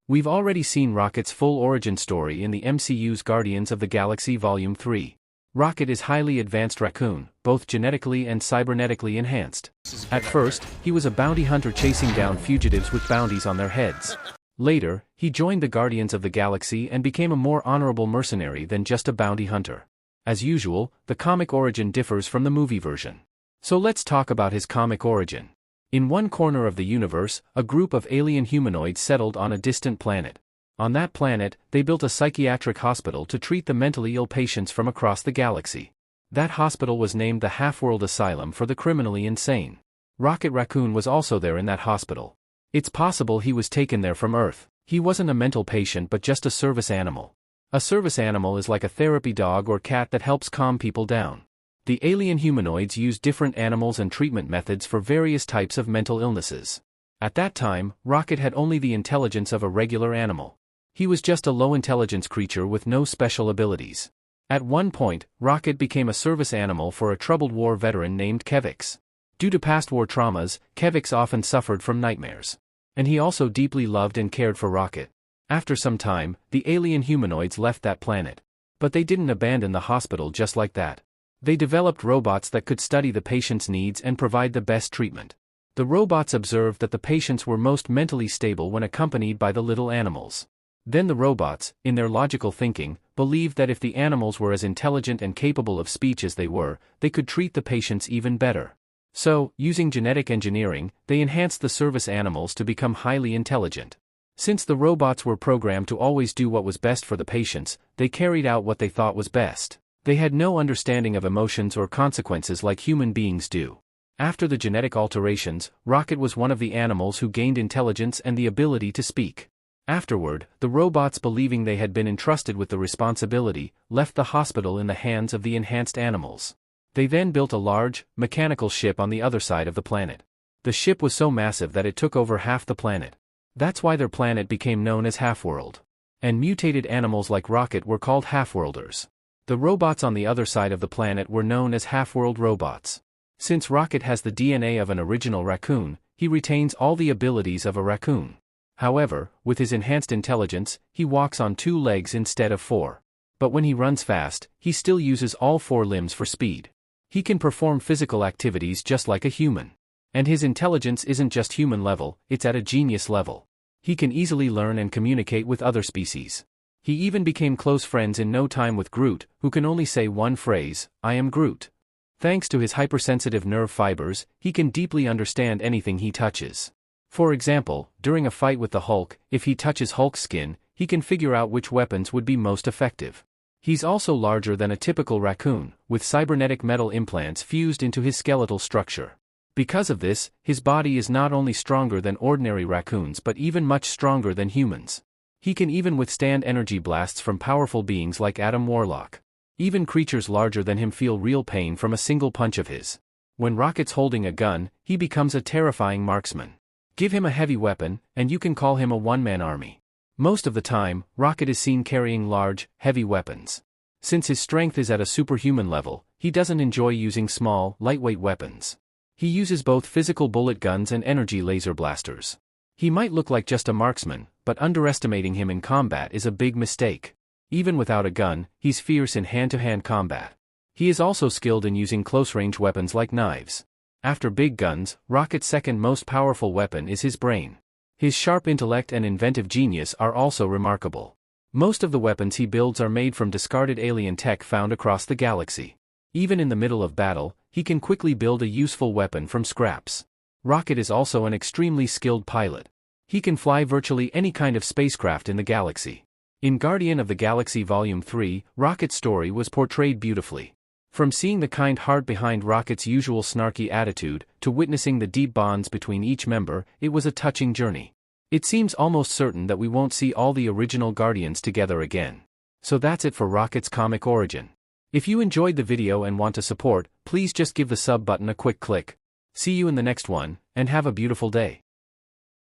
We've already seen Rocket's full origin story in the MCU's Guardians of the Galaxy Volume 3. Rocket is highly advanced raccoon, both genetically and cybernetically enhanced. At first, he was a bounty hunter chasing down fugitives with bounties on their heads. Later, he joined the Guardians of the Galaxy and became a more honorable mercenary than just a bounty hunter. As usual, the comic origin differs from the movie version. So let's talk about his comic origin. In one corner of the universe, a group of alien humanoids settled on a distant planet. On that planet, they built a psychiatric hospital to treat the mentally ill patients from across the galaxy. That hospital was named the Half-World Asylum for the criminally insane. Rocket Raccoon was also there in that hospital. It's possible he was taken there from Earth. He wasn't a mental patient but just a service animal. A service animal is like a therapy dog or cat that helps calm people down. The alien humanoids used different animals and treatment methods for various types of mental illnesses. At that time, Rocket had only the intelligence of a regular animal. He was just a low-intelligence creature with no special abilities. At one point, Rocket became a service animal for a troubled war veteran named Kevix. Due to past war traumas, Kevix often suffered from nightmares. And he also deeply loved and cared for Rocket. After some time, the alien humanoids left that planet. But they didn't abandon the hospital just like that. They developed robots that could study the patient's needs and provide the best treatment. The robots observed that the patients were most mentally stable when accompanied by the little animals. Then the robots, in their logical thinking, believed that if the animals were as intelligent and capable of speech as they were, they could treat the patients even better. So, using genetic engineering, they enhanced the service animals to become highly intelligent. Since the robots were programmed to always do what was best for the patients, they carried out what they thought was best. They had no understanding of emotions or consequences like human beings do. After the genetic alterations, Rocket was one of the animals who gained intelligence and the ability to speak. Afterward, the robots, believing they had been entrusted with the responsibility, left the hospital in the hands of the enhanced animals. They then built a large, mechanical ship on the other side of the planet. The ship was so massive that it took over half the planet. That's why their planet became known as Half-World. And mutated animals like Rocket were called Half-Worlders. The robots on the other side of the planet were known as Half-World robots. Since Rocket has the DNA of an original raccoon, he retains all the abilities of a raccoon. However, with his enhanced intelligence, he walks on 2 legs instead of 4. But when he runs fast, he still uses all 4 limbs for speed. He can perform physical activities just like a human. And his intelligence isn't just human level, it's at a genius level. He can easily learn and communicate with other species. He even became close friends in no time with Groot, who can only say one phrase, "I am Groot." Thanks to his hypersensitive nerve fibers, he can deeply understand anything he touches. For example, during a fight with the Hulk, if he touches Hulk's skin, he can figure out which weapons would be most effective. He's also larger than a typical raccoon, with cybernetic metal implants fused into his skeletal structure. Because of this, his body is not only stronger than ordinary raccoons but even much stronger than humans. He can even withstand energy blasts from powerful beings like Adam Warlock. Even creatures larger than him feel real pain from a single punch of his. When Rocket's holding a gun, he becomes a terrifying marksman. Give him a heavy weapon, and you can call him a one-man army. Most of the time, Rocket is seen carrying large, heavy weapons. Since his strength is at a superhuman level, he doesn't enjoy using small, lightweight weapons. He uses both physical bullet guns and energy laser blasters. He might look like just a marksman, but underestimating him in combat is a big mistake. Even without a gun, he's fierce in hand-to-hand combat. He is also skilled in using close-range weapons like knives. After big guns, Rocket's second most powerful weapon is his brain. His sharp intellect and inventive genius are also remarkable. Most of the weapons he builds are made from discarded alien tech found across the galaxy. Even in the middle of battle, he can quickly build a useful weapon from scraps. Rocket is also an extremely skilled pilot. He can fly virtually any kind of spacecraft in the galaxy. In Guardian of the Galaxy Volume 3, Rocket's story was portrayed beautifully. From seeing the kind heart behind Rocket's usual snarky attitude, to witnessing the deep bonds between each member, it was a touching journey. It seems almost certain that we won't see all the original Guardians together again. So that's it for Rocket's comic origin. If you enjoyed the video and want to support, please just give the sub button a quick click. See you in the next one, and have a beautiful day.